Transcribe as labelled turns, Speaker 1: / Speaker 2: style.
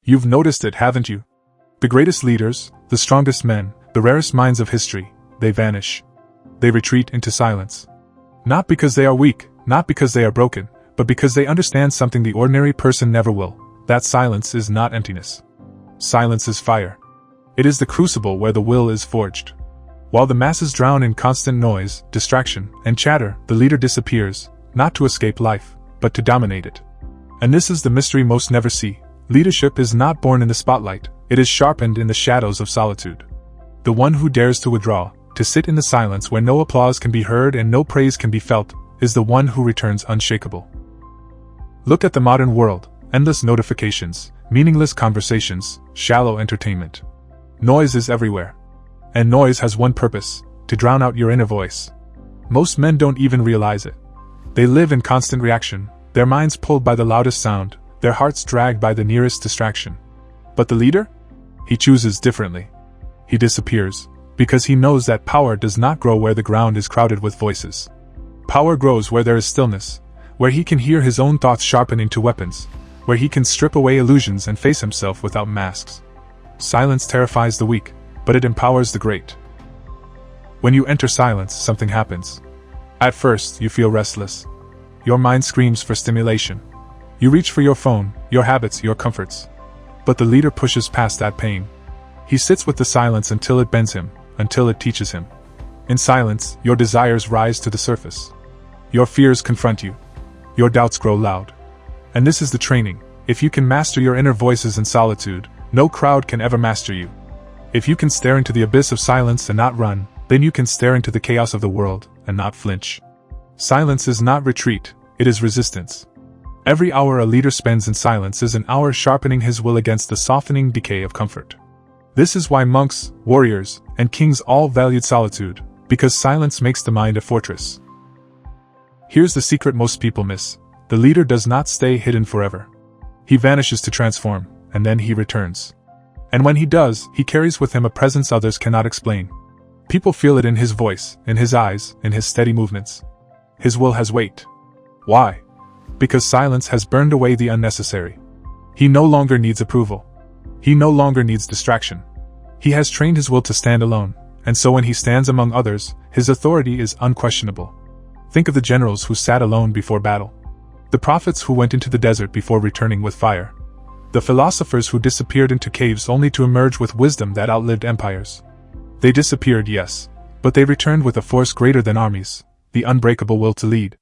Speaker 1: You've noticed it, haven't you? The greatest leaders, the strongest men, the rarest minds of history, they vanish. They retreat into silence. Not because they are weak, not because they are broken, but because they understand something the ordinary person never will. That silence is not emptiness. Silence is fire. It is the crucible where the will is forged. While the masses drown in constant noise, distraction, and chatter, the leader disappears, not to escape life, but to dominate it. And this is the mystery most never see. Leadership is not born in the spotlight, it is sharpened in the shadows of solitude. The one who dares to withdraw, to sit in the silence where no applause can be heard and no praise can be felt, is the one who returns unshakable. Look at the modern world, endless notifications, meaningless conversations, shallow entertainment. Noise is everywhere. And noise has one purpose, to drown out your inner voice. Most men don't even realize it. They live in constant reaction, their minds pulled by the loudest sound, their hearts dragged by the nearest distraction. But the leader? He chooses differently. He disappears, because he knows that power does not grow where the ground is crowded with voices. Power grows where there is stillness, where he can hear his own thoughts sharpen into weapons, where he can strip away illusions and face himself without masks. Silence terrifies the weak, but it empowers the great. When you enter silence, something happens. At first, you feel restless. Your mind screams for stimulation. You reach for your phone, your habits, your comforts. But the leader pushes past that pain. He sits with the silence until it bends him, until it teaches him. In silence, your desires rise to the surface. Your fears confront you. Your doubts grow loud. And this is the training. If you can master your inner voices in solitude, no crowd can ever master you. If you can stare into the abyss of silence and not run, then you can stare into the chaos of the world and not flinch. Silence is not retreat, it is resistance. Every hour a leader spends in silence is an hour sharpening his will against the softening decay of comfort. This is why monks, warriors, and kings all valued solitude, because silence makes the mind a fortress. Here's the secret most people miss. The leader does not stay hidden forever. He vanishes to transform, and then he returns. And when he does, he carries with him a presence others cannot explain. People feel it in his voice, in his eyes, in his steady movements. His will has weight. Why? Because silence has burned away the unnecessary. He no longer needs approval. He no longer needs distraction. He has trained his will to stand alone, and so when he stands among others, his authority is unquestionable. Think of the generals who sat alone before battle. The prophets who went into the desert before returning with fire. The philosophers who disappeared into caves only to emerge with wisdom that outlived empires. They disappeared, yes, but they returned with a force greater than armies, the unbreakable will to lead.